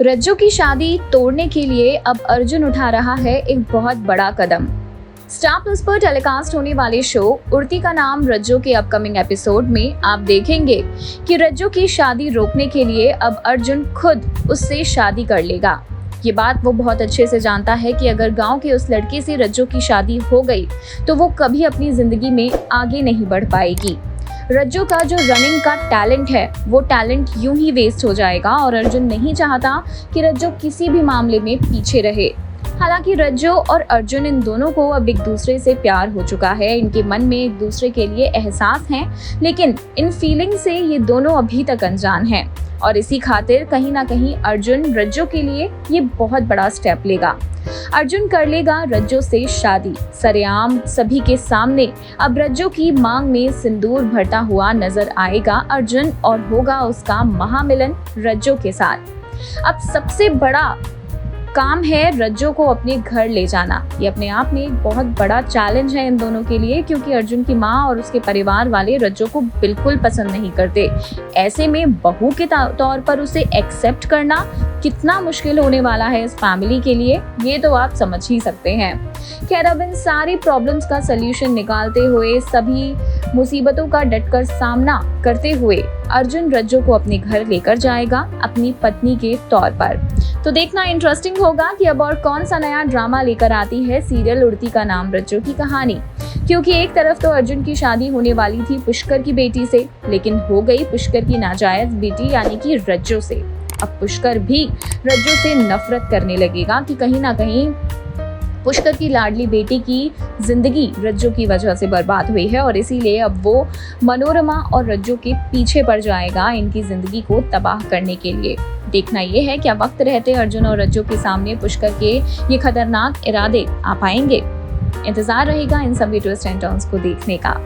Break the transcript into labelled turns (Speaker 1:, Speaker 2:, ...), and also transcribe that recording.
Speaker 1: रज्जू की शादी तोड़ने के लिए अब अर्जुन उठा रहा है एक बहुत बड़ा कदम। स्टार प्लस पर टेलीकास्ट होने वाले शो उड़ती का नाम रज्जू के अपकमिंग एपिसोड में आप देखेंगे कि रज्जू की शादी रोकने के लिए अब अर्जुन खुद उससे शादी कर लेगा। ये बात वो बहुत अच्छे से जानता है कि अगर गांव के उस लड़के से रज्जू की शादी हो गई तो वो कभी अपनी जिंदगी में आगे नहीं बढ़ पाएगी। रज्जू का जो रनिंग का टैलेंट है वो टैलेंट यूं ही वेस्ट हो जाएगा और अर्जुन नहीं चाहता कि रज्जू किसी भी मामले में पीछे रहे। हालांकि रज्जू और अर्जुन इन दोनों को अब एक दूसरे से प्यार हो चुका है, इनके मन में एक दूसरे के लिए एहसास है, लेकिन इन फीलिंग से ये दोनों अभी तक अनजान हैं और इसी खातिर कहीं ना कहीं अर्जुन रज्जू के लिए ये बहुत बड़ा स्टेप लेगा। अर्जुन कर लेगा रज्जू से शादी सरेआम सभी के सामने। अब रज्जू की मांग में सिंदूर भरता हुआ नजर आएगा अर्जुन और होगा उसका महामिलन रज्जू के साथ। अब सबसे बड़ा काम है रज्जू को अपने घर ले जाना। ये अपने आप में एक बहुत बड़ा चैलेंज है इन दोनों के लिए, क्योंकि अर्जुन की माँ और उसके परिवार वाले रज्जू को बिल्कुल पसंद नहीं करते। ऐसे में बहू के तौर पर उसे एक्सेप्ट करना कितना मुश्किल होने वाला है इस फैमिली के लिए, ये तो आप समझ ही सकते हैं। खैर, अब इन सारी प्रॉब्लम्स का सलूशन निकालते हुए, सभी मुसीबतों का डटकर सामना करते हुए अर्जुन रज्जू को अपने घर लेकर जाएगा अपनी पत्नी के तौर पर। तो देखना इंटरेस्टिंग होगा कि अब और कौन सा नया ड्रामा लेकर आती है सीरियल उड़ती का नाम रज्जू की कहानी, क्योंकि एक तरफ तो अर्जुन की शादी होने वाली थी पुष्कर की बेटी से, लेकिन हो गई पुष्कर की नाजायज बेटी यानी कि रज्जू से। अब पुष्कर भी रज्जू से नफरत करने लगेगा कि कहीं ना कहीं पुष्कर की लाडली बेटी की जिंदगी रज्जू की वजह से बर्बाद हुई है और इसीलिए अब वो मनोरमा और रज्जू के पीछे पड़ जाएगा इनकी जिंदगी को तबाह करने के लिए। देखना ये है क्या वक्त रहते अर्जुन और रज्जू के सामने पुष्कर के ये खतरनाक इरादे आ पाएंगे। इंतजार रहेगा इन सभी ट्विस्ट एंड टर्न्स को देखने का।